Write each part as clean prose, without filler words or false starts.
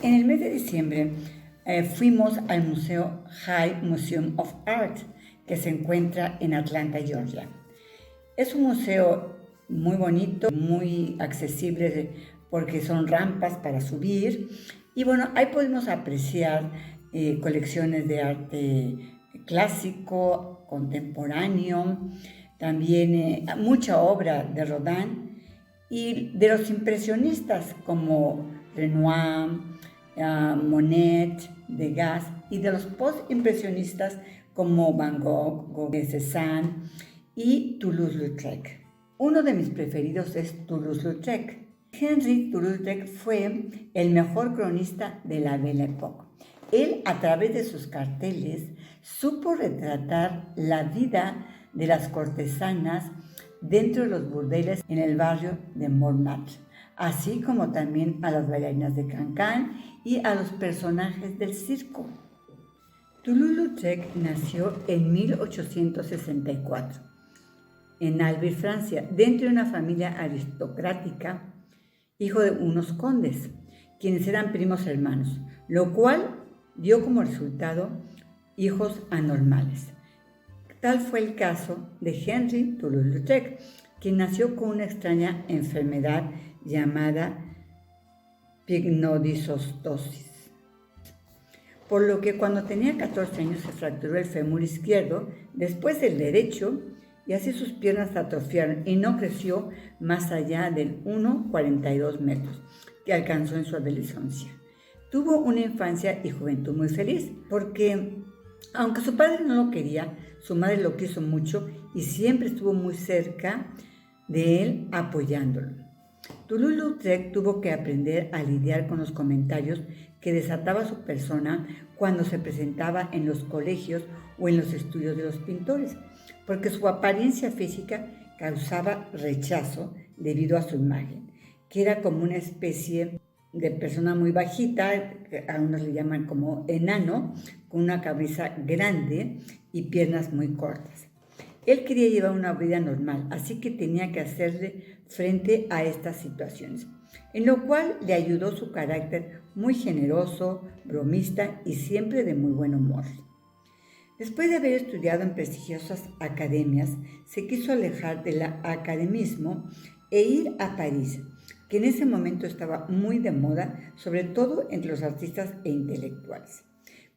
En el mes de diciembre fuimos al Museo High Museum of Art, que se encuentra en Atlanta, Georgia. Es un museo muy bonito, muy accesible porque son rampas para subir. Y bueno, ahí podemos apreciar colecciones de arte clásico, contemporáneo, también mucha obra de Rodin y de los impresionistas como Renoir, Monet, Degas, y de los post-impresionistas como Van Gogh, Cézanne y Toulouse-Lautrec. Uno de mis preferidos es Toulouse-Lautrec. Henri Toulouse-Lautrec fue el mejor cronista de la Belle Époque. Él, a través de sus carteles, supo retratar la vida de las cortesanas dentro de los burdeles en el barrio de Montmartre, así como también a las bailarinas de Cancán y a los personajes del circo. Toulouse-Lautrec nació en 1864 en Albi, Francia, dentro de una familia aristocrática, hijo de unos condes, quienes eran primos hermanos, lo cual dio como resultado hijos anormales. Tal fue el caso de Henri Toulouse-Lautrec, quien nació con una extraña enfermedad llamada pycnodysostosís, por lo que cuando tenía 14 años se fracturó el fémur izquierdo, después el derecho, y así sus piernas se atrofiaron y no creció más allá del 1,42 metros que alcanzó en su adolescencia. Tuvo una infancia y juventud muy feliz porque, aunque su padre no lo quería, su madre lo quiso mucho y siempre estuvo muy cerca de él apoyándolo. Toulouse-Lautrec tuvo que aprender a lidiar con los comentarios que desataba su persona cuando se presentaba en los colegios o en los estudios de los pintores, porque su apariencia física causaba rechazo debido a su imagen, que era como una especie de persona muy bajita, a unos le llaman como enano, con una cabeza grande y piernas muy cortas. Él quería llevar una vida normal, así que tenía que hacerle frente a estas situaciones, en lo cual le ayudó su carácter muy generoso, bromista y siempre de muy buen humor. Después de haber estudiado en prestigiosas academias, se quiso alejar del academismo e ir a París, que en ese momento estaba muy de moda, sobre todo entre los artistas e intelectuales.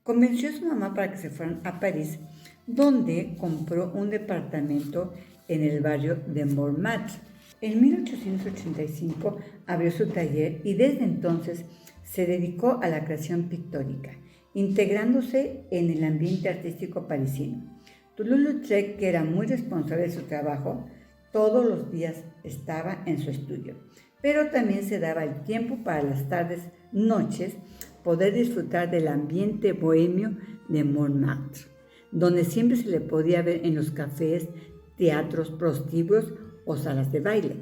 Convenció a su mamá para que se fueran a París, donde compró un departamento en el barrio de Montmartre. En 1885 abrió su taller y desde entonces se dedicó a la creación pictórica, integrándose en el ambiente artístico parisino. Toulouse-Lautrec, que era muy responsable de su trabajo, todos los días estaba en su estudio, pero también se daba el tiempo para las tardes, noches, poder disfrutar del ambiente bohemio de Montmartre, donde siempre se le podía ver en los cafés, teatros, prostíbulos o salas de baile.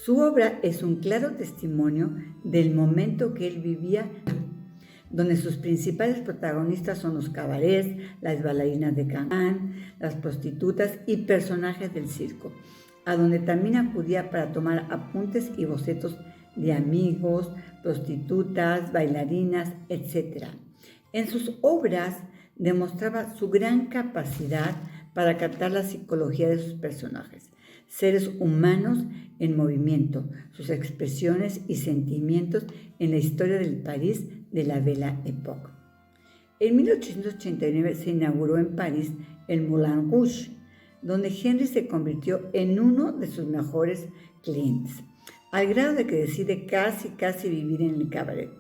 Su obra es un claro testimonio del momento que él vivía, donde sus principales protagonistas son los cabarets, las bailarinas de Cancán, las prostitutas y personajes del circo, a donde también acudía para tomar apuntes y bocetos de amigos, prostitutas, bailarinas, etc. En sus obras demostraba su gran capacidad para captar la psicología de sus personajes, seres humanos en movimiento, sus expresiones y sentimientos en la historia del París de la Belle Époque. En 1889 se inauguró en París el Moulin Rouge, donde Henri se convirtió en uno de sus mejores clientes, al grado de que decide casi vivir en el cabaret,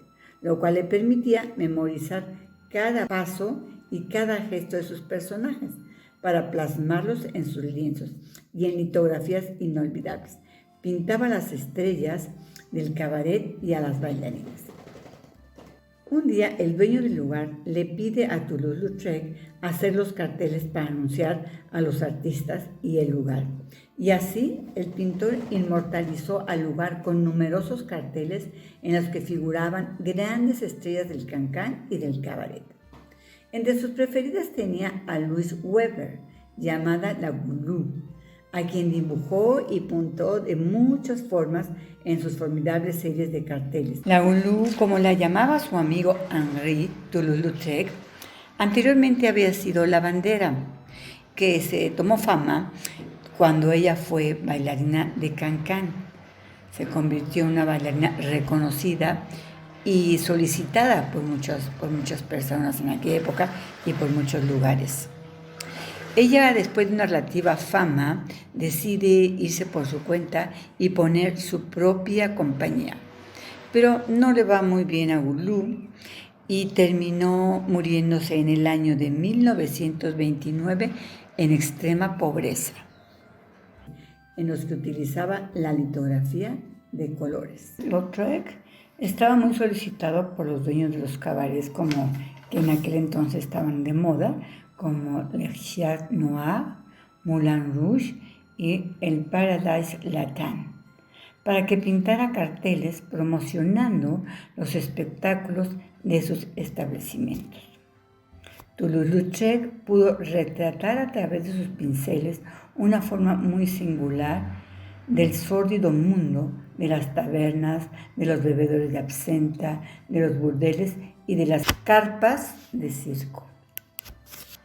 lo cual le permitía memorizar cada paso y cada gesto de sus personajes para plasmarlos en sus lienzos y en litografías inolvidables. Pintaba las estrellas del cabaret y a las bailarinas. Un día el dueño del lugar le pide a Toulouse-Lautrec hacer los carteles para anunciar a los artistas y el lugar. Y así el pintor inmortalizó al lugar con numerosos carteles en los que figuraban grandes estrellas del cancán y del cabaret. Entre sus preferidas tenía a Louise Weber, llamada la Goulou, a quien dibujó y pintó de muchas formas en sus formidables series de carteles. La Goulou, como la llamaba su amigo Henri Toulouse-Lautrec, anteriormente había sido lavandera, que se tomó fama cuando ella fue bailarina de Cancan. Se convirtió en una bailarina reconocida y solicitada por muchas personas en aquella época y por muchos lugares. Ella, después de una relativa fama, decide irse por su cuenta y poner su propia compañía. Pero no le va muy bien a Goulou y terminó muriéndose en el año de 1929 en extrema pobreza, en los que utilizaba la litografía de colores. Lautrec estaba muy solicitado por los dueños de los cabarets, como que en aquel entonces estaban de moda, como Le Chat Noir, Moulin Rouge y el Paradise Latin, para que pintara carteles promocionando los espectáculos de sus establecimientos. Toulouse-Lautrec pudo retratar a través de sus pinceles una forma muy singular del sórdido mundo de las tabernas, de los bebedores de absenta, de los burdeles y de las carpas de circo.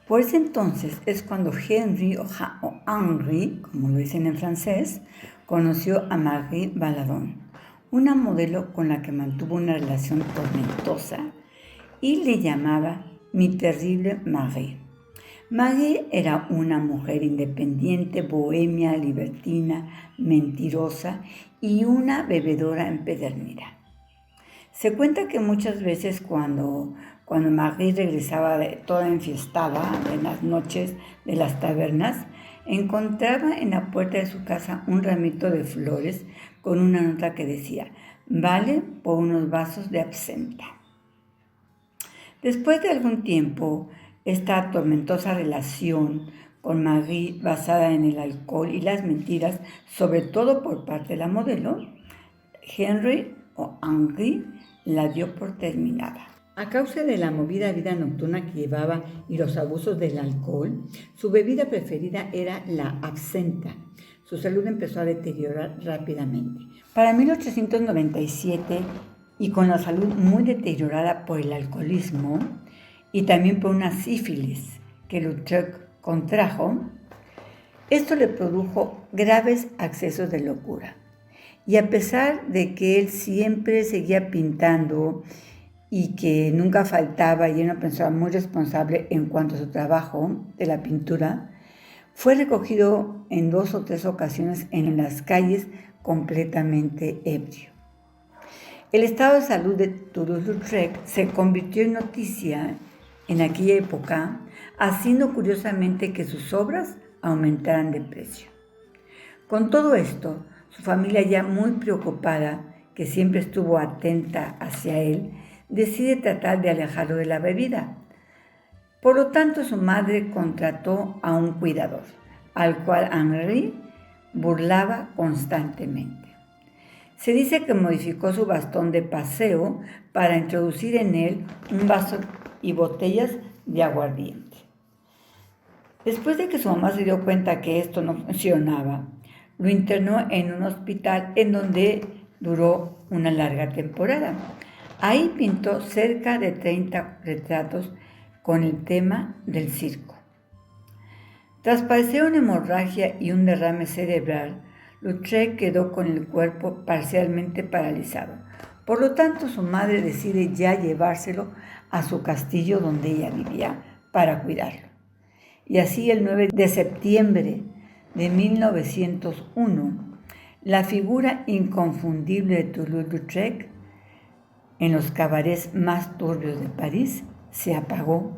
Por ese entonces es cuando Henri, como lo dicen en francés, conoció a Marie Baladon, una modelo con la que mantuvo una relación tormentosa y le llamaba mi terrible Marie. Marie era una mujer independiente, bohemia, libertina, mentirosa y una bebedora empedernida. Se cuenta que muchas veces cuando Marie regresaba toda enfiestada en las noches de las tabernas, encontraba en la puerta de su casa un ramito de flores con una nota que decía: vale por unos vasos de absenta. Después de algún tiempo, esta tormentosa relación con Marie, basada en el alcohol y las mentiras, sobre todo por parte de la modelo, Henri la dio por terminada. A causa de la movida vida nocturna que llevaba y los abusos del alcohol, su bebida preferida era la absenta. Su salud empezó a deteriorar rápidamente. Para 1897, y con la salud muy deteriorada por el alcoholismo y también por una sífilis que Lautrec contrajo, esto le produjo graves accesos de locura. Y a pesar de que él siempre seguía pintando y que nunca faltaba, y era una persona muy responsable en cuanto a su trabajo de la pintura, fue recogido en 2 o 3 ocasiones en las calles completamente ebrio. El estado de salud de Toulouse-Lautrec se convirtió en noticia en aquella época, haciendo curiosamente que sus obras aumentaran de precio. Con todo esto, su familia, ya muy preocupada, que siempre estuvo atenta hacia él, decide tratar de alejarlo de la bebida. Por lo tanto, su madre contrató a un cuidador, al cual Henri burlaba constantemente. Se dice que modificó su bastón de paseo para introducir en él un vaso y botellas de aguardiente. Después de que su mamá se dio cuenta que esto no funcionaba, lo internó en un hospital en donde duró una larga temporada. Ahí pintó cerca de 30 retratos con el tema del circo. Tras padecer una hemorragia y un derrame cerebral, Lautrec quedó con el cuerpo parcialmente paralizado. Por lo tanto, su madre decide ya llevárselo a su castillo donde ella vivía para cuidarlo. Y así, el 9 de septiembre de 1901, la figura inconfundible de Toulouse-Lautrec en los cabarets más turbios de París se apagó,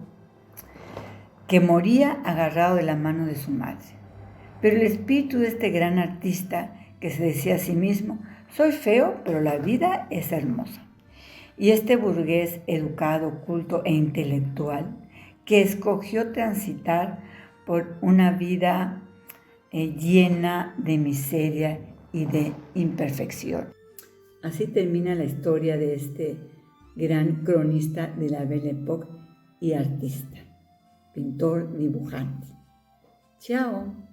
que moría agarrado de la mano de su madre. Pero el espíritu de este gran artista, que se decía a sí mismo: soy feo, pero la vida es hermosa. Y este burgués educado, culto e intelectual, que escogió transitar por una vida llena de miseria y de imperfección. Así termina la historia de este gran cronista de la Belle Époque y artista, pintor, dibujante. Chao.